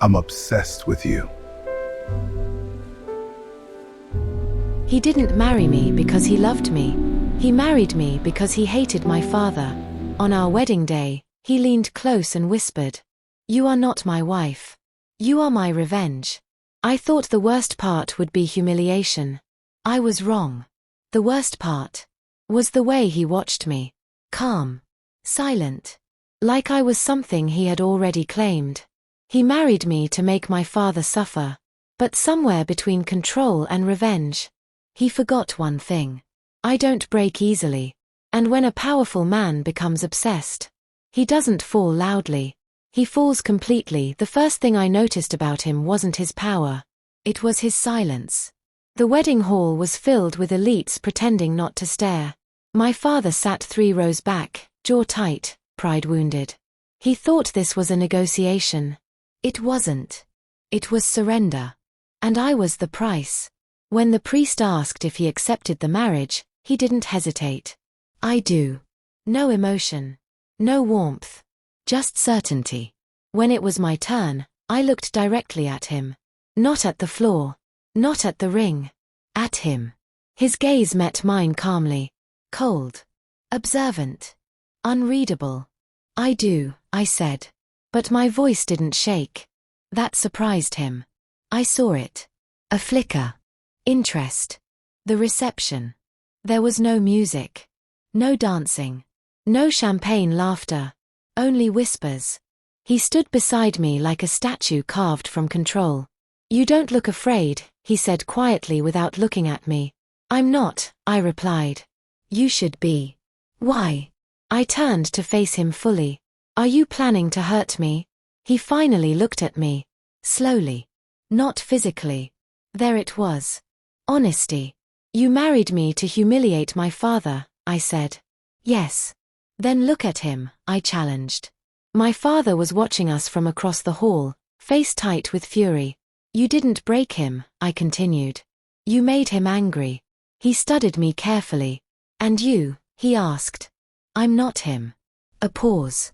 I'm obsessed with you. He didn't marry me because he loved me. He married me because he hated my father. On our wedding day, he leaned close and whispered, "You are not my wife. You are my revenge." I thought the worst part would be humiliation. I was wrong. The worst part was the way he watched me. Calm. Silent. Like I was something he had already claimed. He married me to make my father suffer. But somewhere between control and revenge, he forgot one thing. I don't break easily. And when a powerful man becomes obsessed, he doesn't fall loudly. He falls completely. The first thing I noticed about him wasn't his power. It was his silence. The wedding hall was filled with elites pretending not to stare. My father sat 3 rows back, jaw tight, pride wounded. He thought this was a negotiation. It wasn't. It was surrender. And I was the price. When the priest asked if he accepted the marriage, he didn't hesitate. I do. No emotion. No warmth. Just certainty. When it was my turn, I looked directly at him. Not at the floor. Not at the ring. At him. His gaze met mine calmly. Cold. Observant. Unreadable. I do, I said. But my voice didn't shake. That surprised him. I saw it. A flicker. Interest. The reception. There was no music. No dancing. No champagne laughter. Only whispers. He stood beside me like a statue carved from control. "You don't look afraid," he said quietly without looking at me. "I'm not," I replied. "You should be." "Why?" I turned to face him fully. "Are you planning to hurt me?" He finally looked at me. Slowly. Not physically. There it was. Honesty. "You married me to humiliate my father," I said. "Yes." "Then look at him," I challenged. My father was watching us from across the hall, face tight with fury. "You didn't break him," I continued. "You made him angry." He studied me carefully. "And you?" he asked. "I'm not him." A pause.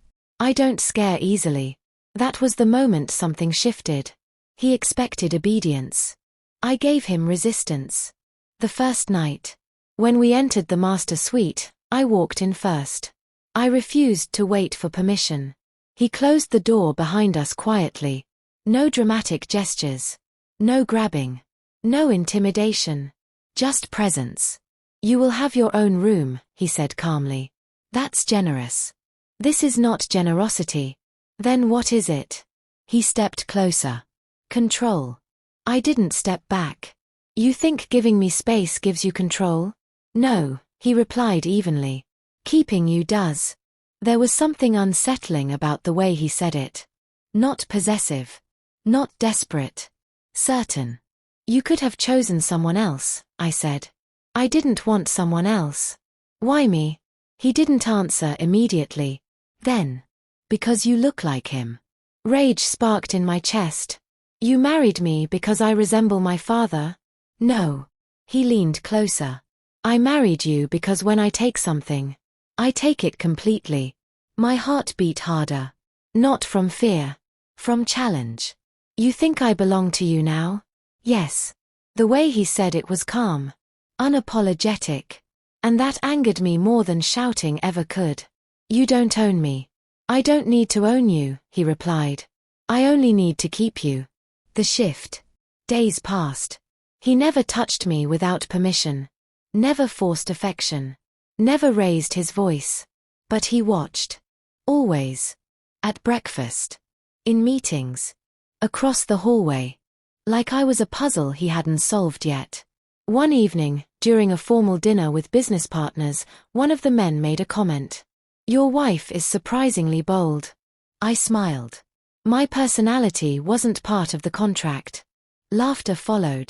I don't scare easily. That was the moment something shifted. He expected obedience. I gave him resistance. The first night. When we entered the master suite, I walked in first. I refused to wait for permission. He closed the door behind us quietly. No dramatic gestures. No grabbing. No intimidation. Just presence. "You will have your own room," he said calmly. "That's generous." "This is not generosity." "Then what is it?" He stepped closer. Control. I didn't step back. "You think giving me space gives you control?" "No," he replied evenly. "Keeping you does." There was something unsettling about the way he said it. Not possessive. Not desperate. Certain. "You could have chosen someone else," I said. "I didn't want someone else." "Why me?" He didn't answer immediately. Then. "Because you look like him." Rage sparked in my chest. "You married me because I resemble my father?" "No." He leaned closer. "I married you because when I take something, I take it completely." My heart beat harder. Not from fear. From challenge. "You think I belong to you now?" "Yes." The way he said it was calm. Unapologetic. And that angered me more than shouting ever could. "You don't own me." "I don't need to own you," he replied. "I only need to keep you." The shift. Days passed. He never touched me without permission. Never forced affection. Never raised his voice. But he watched. Always. At breakfast. In meetings. Across the hallway. Like I was a puzzle he hadn't solved yet. One evening, during a formal dinner with business partners, one of the men made a comment. "Your wife is surprisingly bold." I smiled. My personality wasn't part of the contract. Laughter followed.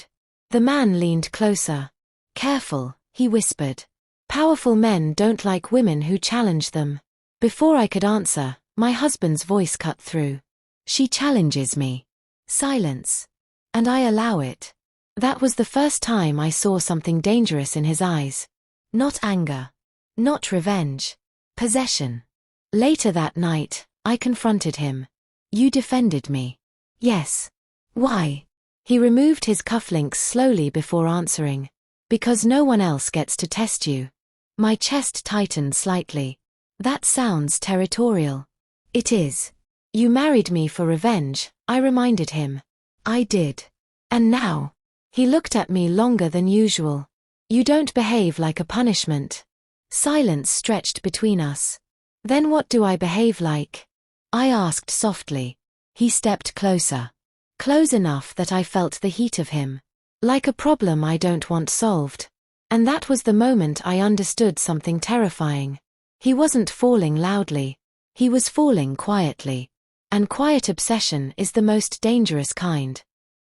The man leaned closer. "Careful," he whispered. "Powerful men don't like women who challenge them." Before I could answer, my husband's voice cut through. "She challenges me." Silence. And I allow it. That was the first time I saw something dangerous in his eyes. Not anger. Not revenge. Possession. Later that night, I confronted him. "You defended me. Yes. Why? He removed his cufflinks slowly before answering. Because no one else gets to test you. My chest tightened slightly. That sounds territorial. It is. You married me for revenge, I reminded him. I did. And now? He looked at me longer than usual. You don't behave like a punishment. Silence stretched between us. Then what do I behave like? I asked softly. He stepped closer. Close enough that I felt the heat of him. Like a problem I don't want solved. And that was the moment I understood something terrifying. He wasn't falling loudly. He was falling quietly. And quiet obsession is the most dangerous kind.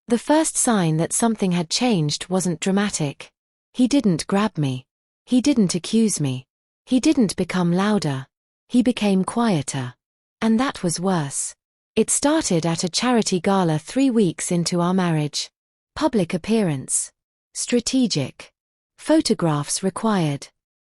The first sign that something had changed wasn't dramatic. He didn't grab me. He didn't accuse me. He didn't become louder. He became quieter. And that was worse. It started at a charity gala 3 weeks into our marriage. Public appearance. Strategic. Photographs required.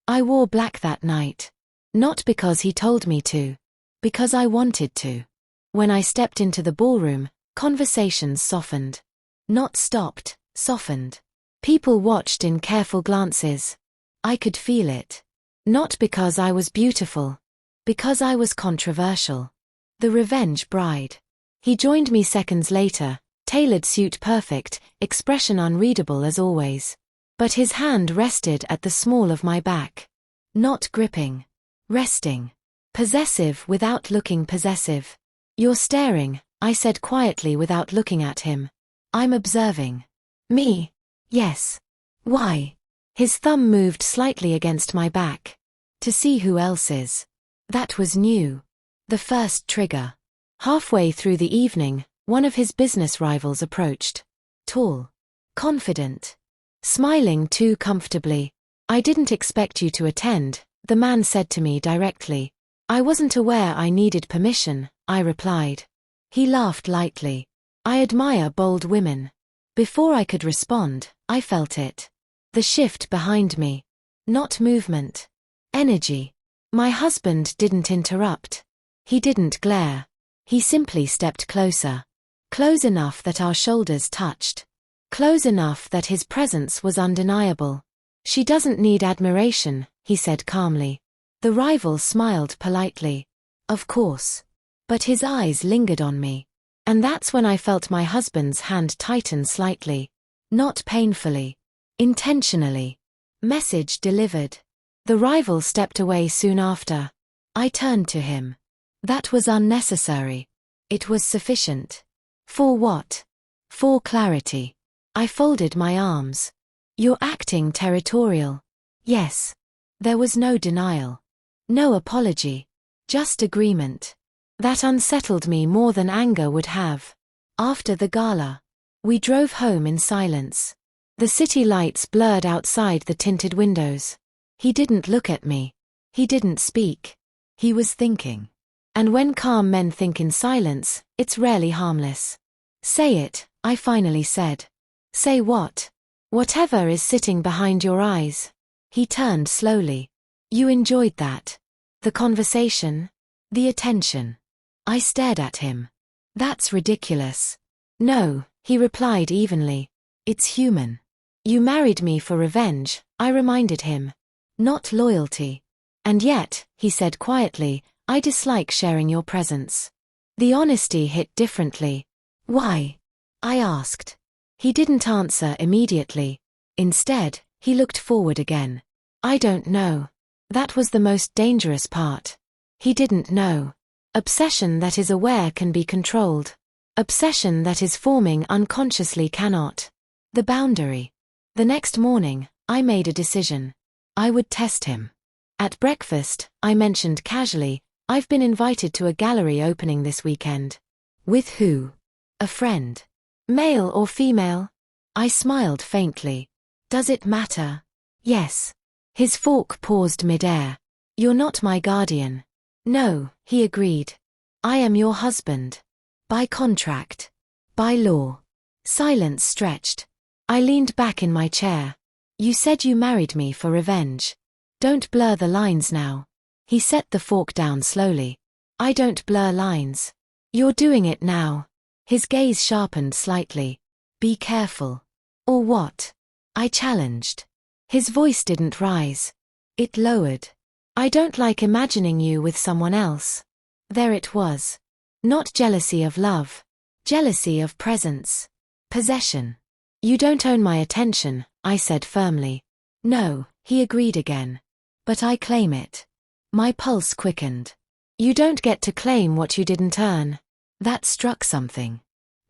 I wore black that night. Not because he told me to. Because I wanted to. When I stepped into the ballroom, conversations softened. Not stopped, softened. People watched in careful glances. I could feel it. Not because I was beautiful. Because I was controversial. The revenge bride. He joined me seconds later, tailored suit perfect, expression unreadable as always. But his hand rested at the small of my back. Not gripping. Resting. Possessive without looking possessive. You're staring, I said quietly without looking at him. I'm observing. Me? Yes. Why? His thumb moved slightly against my back. To see who else is. That was new. The first trigger. Halfway through the evening, one of his business rivals approached. Tall. Confident. Smiling too comfortably. I didn't expect you to attend, the man said to me directly. I wasn't aware I needed permission, I replied. He laughed lightly. I admire bold women. Before I could respond, I felt it. The shift behind me. Not movement. Energy. My husband didn't interrupt. He didn't glare. He simply stepped closer. Close enough that our shoulders touched. Close enough that his presence was undeniable. She doesn't need admiration, he said calmly. The rival smiled politely. Of course. But his eyes lingered on me. And that's when I felt my husband's hand tighten slightly. Not painfully. Intentionally. Message delivered. The rival stepped away soon after. I turned to him. That was unnecessary. It was sufficient. For what? For clarity. I folded my arms. You're acting territorial. Yes. There was no denial. No apology. Just agreement. That unsettled me more than anger would have. After the gala, we drove home in silence. The city lights blurred outside the tinted windows. He didn't look at me. He didn't speak. He was thinking. And when calm men think in silence, it's rarely harmless. Say it, I finally said. Say what? Whatever is sitting behind your eyes. He turned slowly. You enjoyed that. The conversation? The attention. I stared at him. That's ridiculous. No, he replied evenly. It's human. You married me for revenge, I reminded him. Not loyalty. And yet, he said quietly, I dislike sharing your presence. The honesty hit differently. Why? I asked. He didn't answer immediately. Instead, he looked forward again. I don't know. That was the most dangerous part. He didn't know. Obsession that is aware can be controlled. Obsession that is forming unconsciously cannot. The boundary. The next morning, I made a decision. I would test him. At breakfast, I mentioned casually, I've been invited to a gallery opening this weekend. With who? A friend. Male or female? I smiled faintly. Does it matter? Yes. His fork paused mid-air. You're not my guardian. No, he agreed. I am your husband. By contract. By law. Silence stretched. I leaned back in my chair. You said you married me for revenge. Don't blur the lines now. He set the fork down slowly. I don't blur lines. You're doing it now. His gaze sharpened slightly. Be careful. Or what? I challenged. His voice didn't rise. It lowered. I don't like imagining you with someone else. There it was. Not jealousy of love. Jealousy of presence. Possession. You don't own my attention, I said firmly. No, he agreed again. But I claim it. My pulse quickened. You don't get to claim what you didn't earn. That struck something.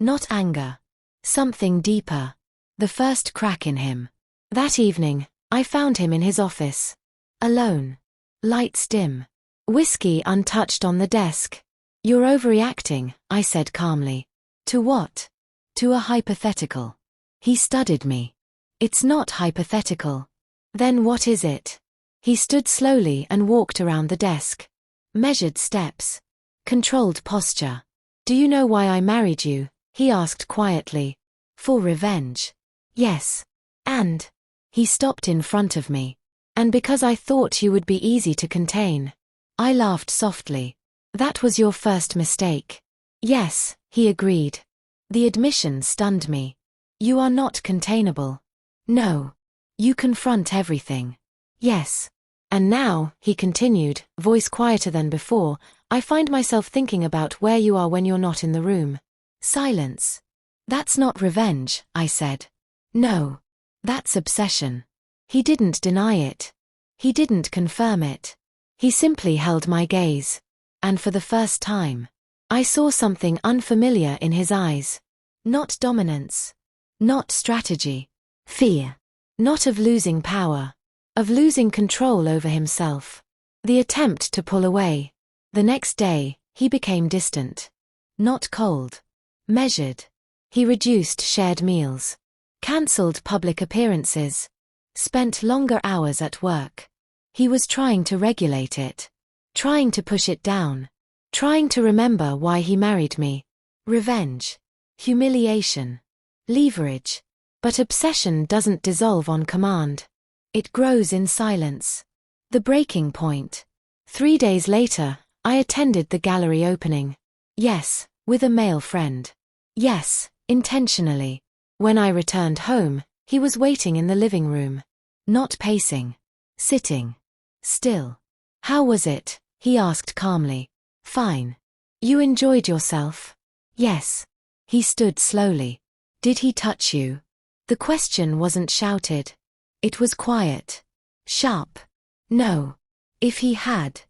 Not anger. Something deeper. The first crack in him. That evening, I found him in his office. Alone. Lights dim. Whiskey untouched on the desk. You're overreacting, I said calmly. To what? To a hypothetical. He studied me. It's not hypothetical. Then what is it? He stood slowly and walked around the desk. Measured steps. Controlled posture. Do you know why I married you? He asked quietly. For revenge. Yes. And? He stopped in front of me. And because I thought you would be easy to contain. I laughed softly. That was your first mistake. Yes, he agreed. The admission stunned me. You are not containable. No. You confront everything. Yes. And now, he continued, voice quieter than before, I find myself thinking about where you are when you're not in the room. Silence. That's not revenge, I said. No. That's obsession. He didn't deny it. He didn't confirm it. He simply held my gaze. And for the first time, I saw something unfamiliar in his eyes. Not dominance. Not strategy. Fear. Not of losing power. Of losing control over himself. The attempt to pull away. The next day, he became distant. Not cold. Measured. He reduced shared meals. Cancelled public appearances. Spent longer hours at work. He was trying to regulate it. Trying to push it down. Trying to remember why he married me. Revenge. Humiliation. Leverage. But obsession doesn't dissolve on command. It grows in silence. The breaking point. 3 days later, I attended the gallery opening. Yes, with a male friend. Yes, intentionally. When I returned home, he was waiting in the living room. Not pacing. Sitting. Still. How was it? He asked calmly. Fine. You enjoyed yourself? Yes. He stood slowly. Did he touch you? The question wasn't shouted. It was quiet. Sharp. No. If he had.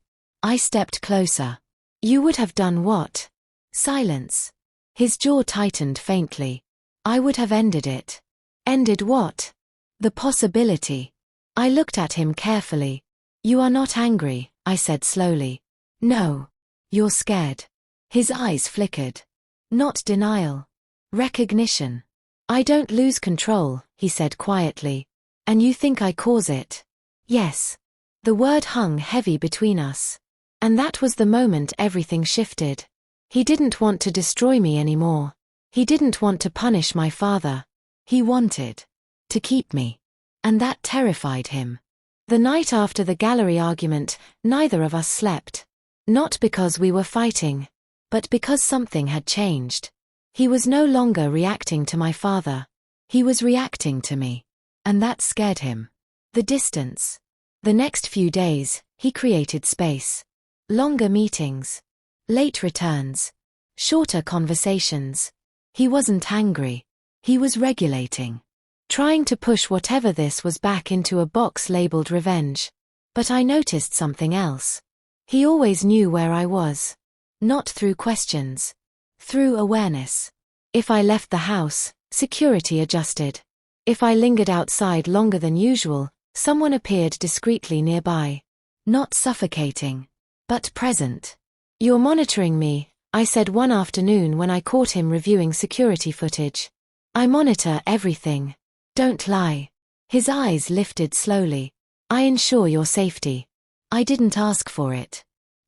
I stepped closer. You would have done what? Silence. His jaw tightened faintly. I would have ended it. Ended what? The possibility. I looked at him carefully. You are not angry, I said slowly. No. You're scared. His eyes flickered. Not denial. Recognition. I don't lose control, he said quietly. And you think I cause it? Yes. The word hung heavy between us. And that was the moment everything shifted. He didn't want to destroy me anymore. He didn't want to punish my father. He wanted to keep me. And that terrified him. The night after the gallery argument, neither of us slept. Not because we were fighting, but because something had changed. He was no longer reacting to my father. He was reacting to me. And that scared him. The distance. The next few days, he created space. Longer meetings. Late returns. Shorter conversations. He wasn't angry. He was regulating. Trying to push whatever this was back into a box labeled revenge. But I noticed something else. He always knew where I was. Not through questions. Through awareness. If I left the house, security adjusted. If I lingered outside longer than usual, someone appeared discreetly nearby. Not suffocating. But present. You're monitoring me, I said one afternoon when I caught him reviewing security footage. I monitor everything. Don't lie. His eyes lifted slowly. I ensure your safety. I didn't ask for it.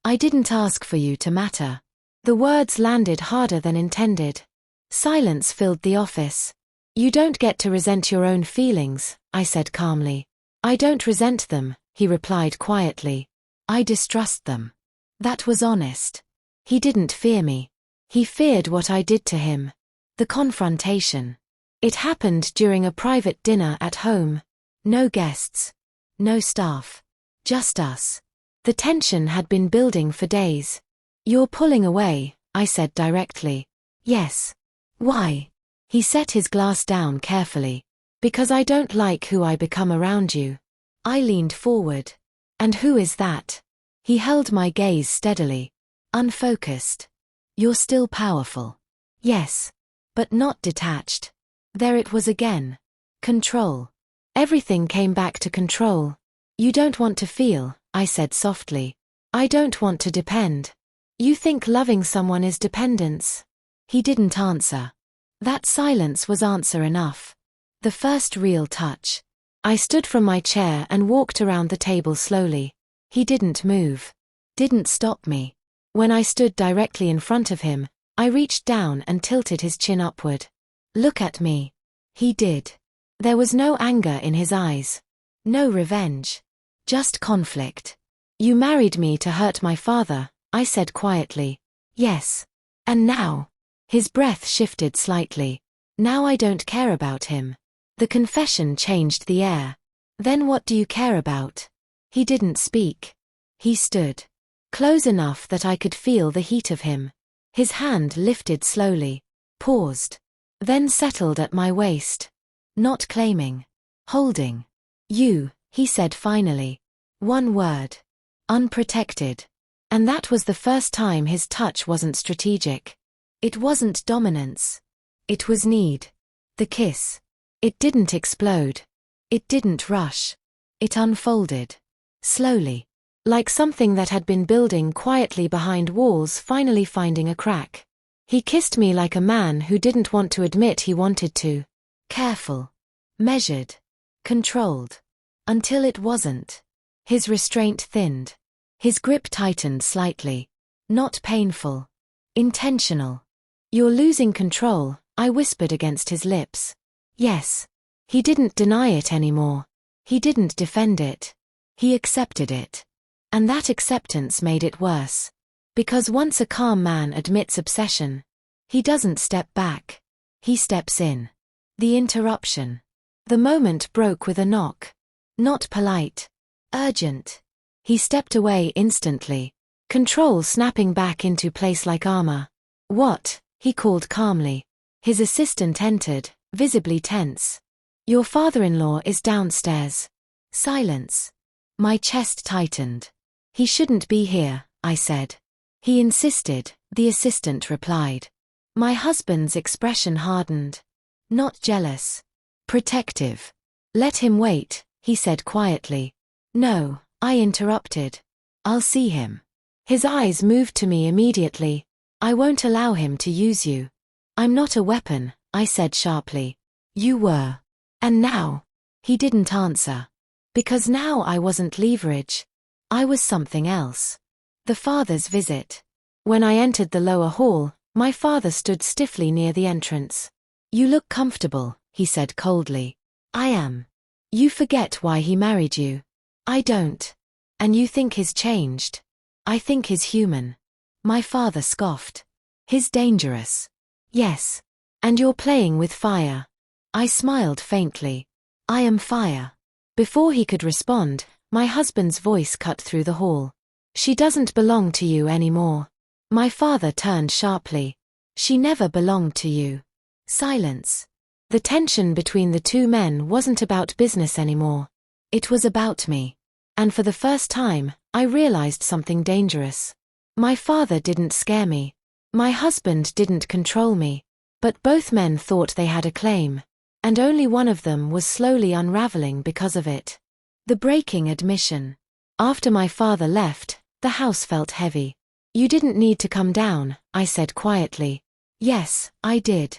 I didn't ask for you to matter. The words landed harder than intended. Silence filled the office. You don't get to resent your own feelings, I said calmly. I don't resent them, he replied quietly. I distrust them. That was honest. He didn't fear me. He feared what I did to him. The confrontation. It happened during a private dinner at home. No guests. No staff. Just us. The tension had been building for days. "You're pulling away," I said directly. "Yes." "Why?" He set his glass down carefully. "Because I don't like who I become around you." I leaned forward. "And who is that?" He held my gaze steadily. Unfocused. "You're still powerful." "Yes. But not detached." There it was again. Control. Everything came back to control. "You don't want to feel," I said softly. "I don't want to depend." "You think loving someone is dependence?" He didn't answer. That silence was answer enough. The first real touch. I stood from my chair and walked around the table slowly. He didn't move. Didn't stop me. When I stood directly in front of him, I reached down and tilted his chin upward. "Look at me." He did. There was no anger in his eyes. No revenge. Just conflict. "You married me to hurt my father," I said quietly. "Yes. And now?" His breath shifted slightly. "Now I don't care about him." The confession changed the air. "Then what do you care about?" He didn't speak. He stood. Close enough that I could feel the heat of him. His hand lifted slowly. Paused. Then settled at my waist. Not claiming. Holding. "You," he said finally. One word. Unprotected. And that was the first time his touch wasn't strategic. It wasn't dominance. It was need. The kiss. It didn't explode. It didn't rush. It unfolded. Slowly. Like something that had been building quietly behind walls finally finding a crack. He kissed me like a man who didn't want to admit he wanted to. Careful. Measured. Controlled. Until it wasn't. His restraint thinned. His grip tightened slightly. Not painful. Intentional. "You're losing control," I whispered against his lips. Yes. He didn't deny it anymore. He didn't defend it. He accepted it. And that acceptance made it worse. Because once a calm man admits obsession, he doesn't step back. He steps in. The interruption. The moment broke with a knock. Not polite. Urgent. He stepped away instantly. Control snapping back into place like armor. "What?" he called calmly. His assistant entered, visibly tense. "Your father-in-law is downstairs." Silence. My chest tightened. "He shouldn't be here," I said. "He insisted," the assistant replied. My husband's expression hardened. Not jealous. Protective. "Let him wait," he said quietly. "No," I interrupted. "I'll see him." His eyes moved to me immediately. "I won't allow him to use you." "I'm not a weapon," I said sharply. "You were." "And now?" He didn't answer. Because now I wasn't leverage. I was something else. The father's visit. When I entered the lower hall, my father stood stiffly near the entrance. "You look comfortable," he said coldly. "I am." "You forget why he married you." "I don't." "And you think he's changed." "I think he's human." My father scoffed. "He's dangerous." "Yes. And you're playing with fire." I smiled faintly. "I am fire." Before he could respond, my husband's voice cut through the hall. "She doesn't belong to you anymore." My father turned sharply. "She never belonged to you." Silence. The tension between the two men wasn't about business anymore. It was about me. And for the first time, I realized something dangerous. My father didn't scare me. My husband didn't control me. But both men thought they had a claim. And only one of them was slowly unraveling because of it. The breaking admission. After my father left, the house felt heavy. "You didn't need to come down," I said quietly. "Yes, I did."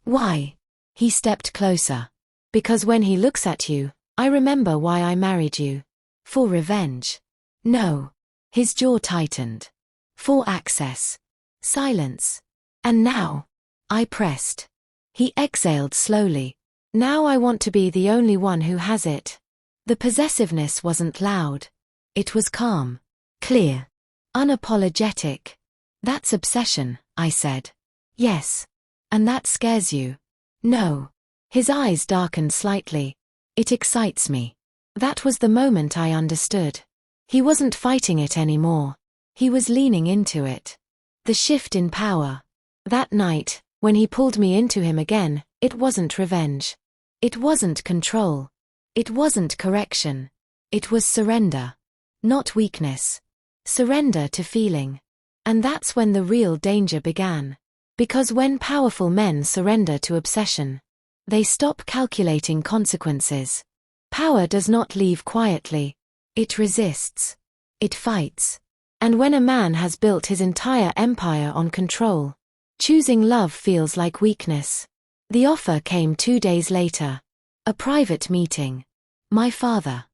"Why?" He stepped closer. "Because when he looks at you, I remember why I married you." "For revenge?" "No." His jaw tightened. "For access." Silence. "And now?" I pressed. He exhaled slowly. "Now I want to be the only one who has it." The possessiveness wasn't loud. It was calm. Clear. Unapologetic. "That's obsession," I said. Yes. And that scares you? No. His eyes darkened slightly. It excites me. That was the moment I understood. He wasn't fighting it anymore. He was leaning into it. The shift in power. That night, when he pulled me into him again, it wasn't revenge. It wasn't control. It wasn't correction. It was surrender. Not weakness. Surrender to feeling. And that's when the real danger began. Because when powerful men surrender to obsession, they stop calculating consequences. Power does not leave quietly. It resists. It fights. And when a man has built his entire empire on control, choosing love feels like weakness. The offer came 2 days later. A private meeting. My father.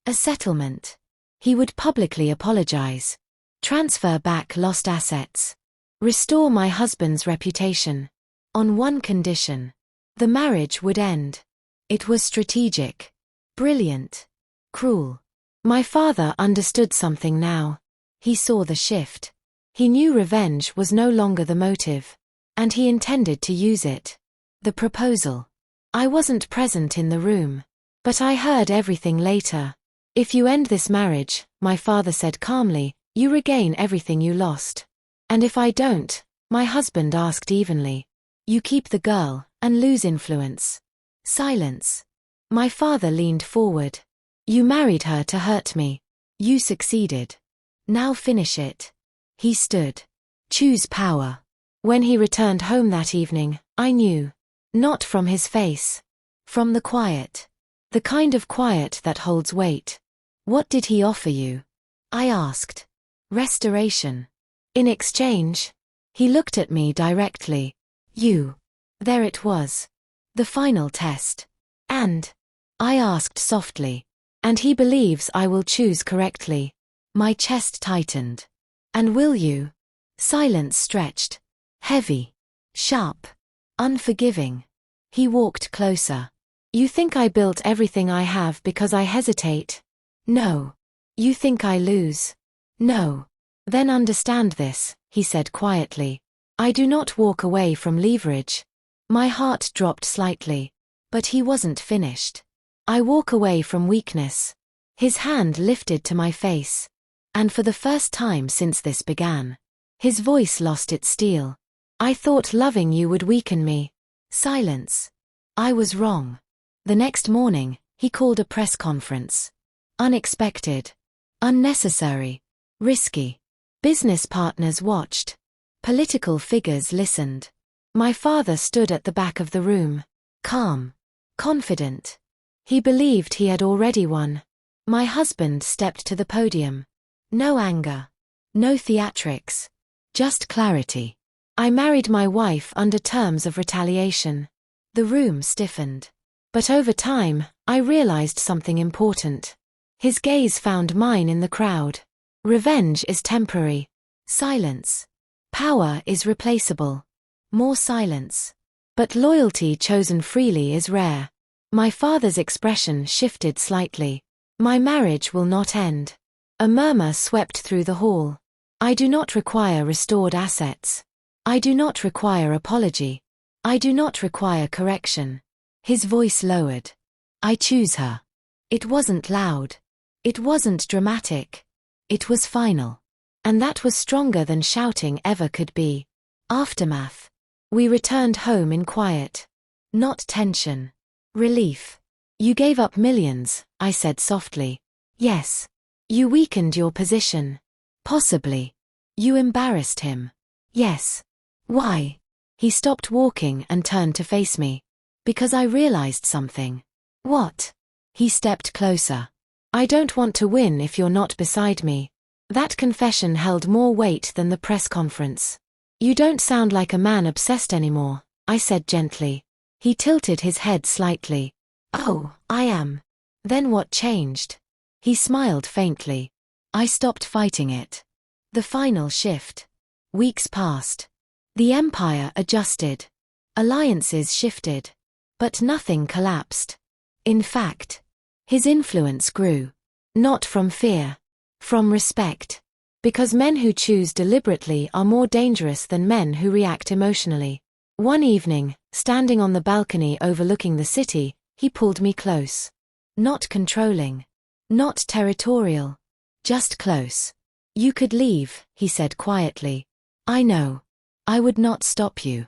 A settlement. He would publicly apologize. Transfer back lost assets. Restore my husband's reputation. On one condition. The marriage would end. It was strategic. Brilliant. Cruel. My father understood something now. He saw the shift. He knew revenge was no longer the motive. And he intended to use it. The proposal. I wasn't present in the room. But I heard everything later. If you end this marriage, my father said calmly, you regain everything you lost. And if I don't, my husband asked evenly. You keep the girl, and lose influence. Silence. My father leaned forward. You married her to hurt me. You succeeded. Now finish it. He stood. Choose power. When he returned home that evening, I knew. Not from his face. From the quiet. The kind of quiet that holds weight. What did he offer you? I asked. Restoration. In exchange, he looked at me directly. You. There it was. The final test. And? I asked softly. And he believes I will choose correctly. My chest tightened. And will you? Silence stretched. Heavy. Sharp. Unforgiving. He walked closer. You think I built everything I have because I hesitate? No. You think I lose? No. Then understand this, he said quietly. I do not walk away from leverage. My heart dropped slightly. But he wasn't finished. I walk away from weakness. His hand lifted to my face. And for the first time since this began, his voice lost its steel. I thought loving you would weaken me. Silence. I was wrong. The next morning, he called a press conference. Unexpected. Unnecessary. Risky. Business partners watched. Political figures listened. My father stood at the back of the room. Calm. Confident. He believed he had already won. My husband stepped to the podium. No anger. No theatrics. Just clarity. I married my wife under terms of retaliation. The room stiffened. But over time, I realized something important. His gaze found mine in the crowd. Revenge is temporary. Silence. Power is replaceable. More silence. But loyalty chosen freely is rare. My father's expression shifted slightly. My marriage will not end. A murmur swept through the hall. I do not require restored assets. I do not require apology. I do not require correction. His voice lowered. I choose her. It wasn't loud. It wasn't dramatic. It was final. And that was stronger than shouting ever could be. Aftermath. We returned home in quiet. Not tension. Relief. You gave up millions, I said softly. Yes. You weakened your position. Possibly. You embarrassed him. Yes. Why? He stopped walking and turned to face me. Because I realized something. What? He stepped closer. I don't want to win if you're not beside me. That confession held more weight than the press conference. You don't sound like a man obsessed anymore, I said gently. He tilted his head slightly. Oh, I am. Then what changed? He smiled faintly. I stopped fighting it. The final shift. Weeks passed. The empire adjusted. Alliances shifted. But nothing collapsed. In fact, his influence grew. Not from fear. From respect. Because men who choose deliberately are more dangerous than men who react emotionally. One evening, standing on the balcony overlooking the city, he pulled me close. Not controlling. Not territorial. Just close. You could leave, he said quietly. I know. I would not stop you.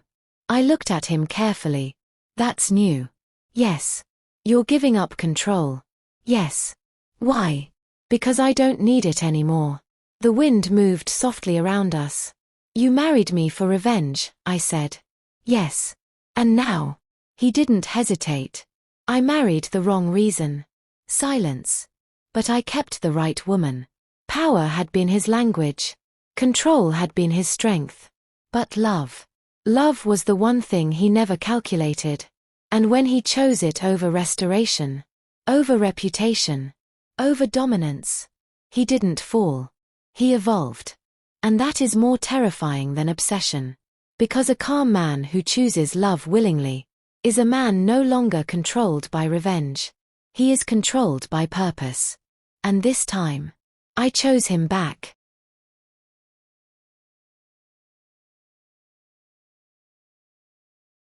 I looked at him carefully. That's new. Yes. You're giving up control. Yes. Why? Because I don't need it anymore. The wind moved softly around us. You married me for revenge, I said. Yes. And now? He didn't hesitate. I married the wrong reason. Silence. But I kept the right woman. Power had been his language. Control had been his strength. But love. Love was the one thing he never calculated. And when he chose it over restoration, over reputation, over dominance, he didn't fall. He evolved. And that is more terrifying than obsession. Because a calm man who chooses love willingly is a man no longer controlled by revenge. He is controlled by purpose. And this time, I chose him back.